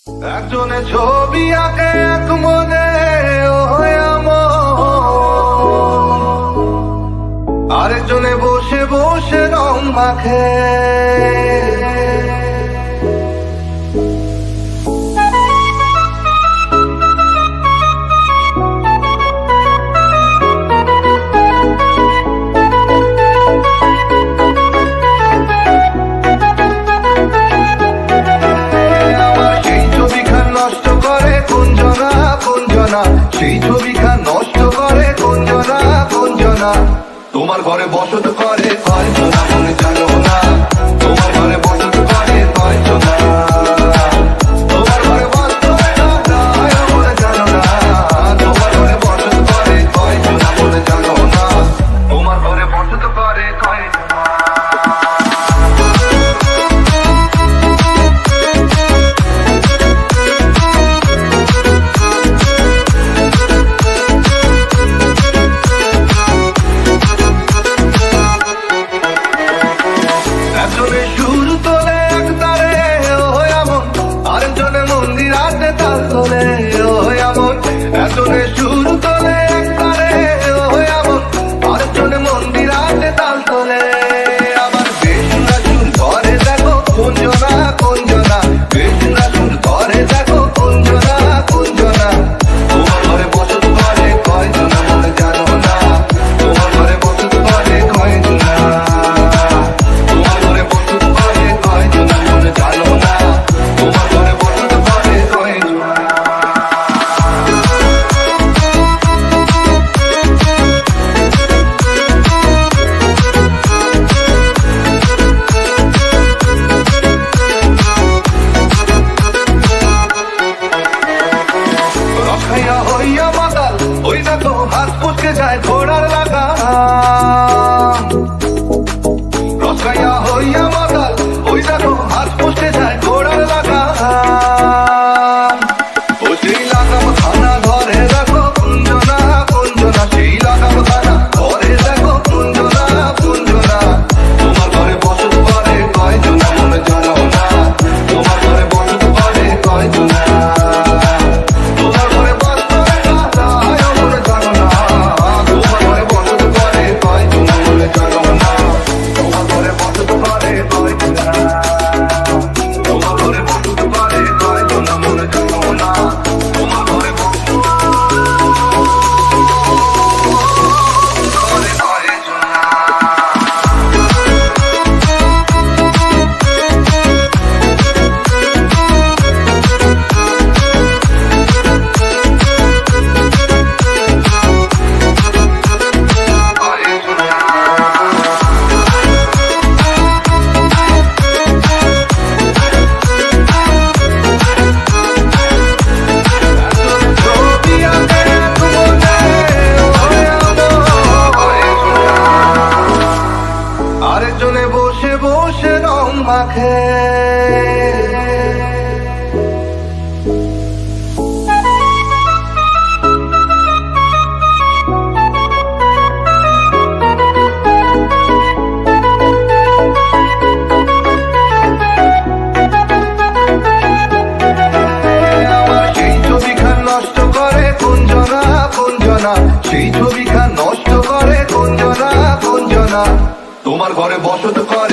একজনে ছবি আঁকে এক মনে আরেকজনে বসে বসে রং মাখে। সেই ছবিখান নষ্ট করে কোনজনা কোনজনা, তোমার ঘরে বসত করে কয়জনা মনে জানো না, তোমার ঘরে বসত করে কয়জনা, তোমার ঘরে বসত মনে জানো না, তোমার ঘরে বসত করে কয়জনা মনে জানো না, তোমার ঘরে বসত করে কয়জনা। একজনে সুর তোলে একবারে এমন, আরেকজনে মন্দির আছে তাল তোলে। আবার বেশুরা সুর ধরে দেখো কোনজনা কোনজনা, বেশুরা সুর ধরে দেখো কোনজনা কোনজনা, তোমার ঘরে বসত করে কয়জনা মনে জানো না, তোমার ঘরে বসত করে কয়জনা, তোমার ঘরে বসত করে কয়জনা মনে জানো না, তোমার ঘরে বসত করে কয়জনা। হইয়া মাতাল ওই দেখো হাত পুচকে যায় ঘোড়ার লাগা, রসাইয়া হইয়া মাতাল ওই দেখো হাত পুচকে যায় ঘোড়ার লাগা, ও সেই লাগাম খানা ধরে দেখো কুঞ্জনা কুঞ্জনা, সেই লাগাম খানা ধরে দেখো কুঞ্জনা কুঞ্জনা, তোমার ঘরে বসত করে কয়জনা মনে জানো না, তোমার ঘরে বসত করে কয়জনা, আরেকজনে বসে বসে রং মাখে। সেই ছবিখান নষ্ট করে কোনজনা কোনজনা, সেই ছবিখান নষ্ট করে কোনজনা কোনজনা, তোমার ঘরে বসত করে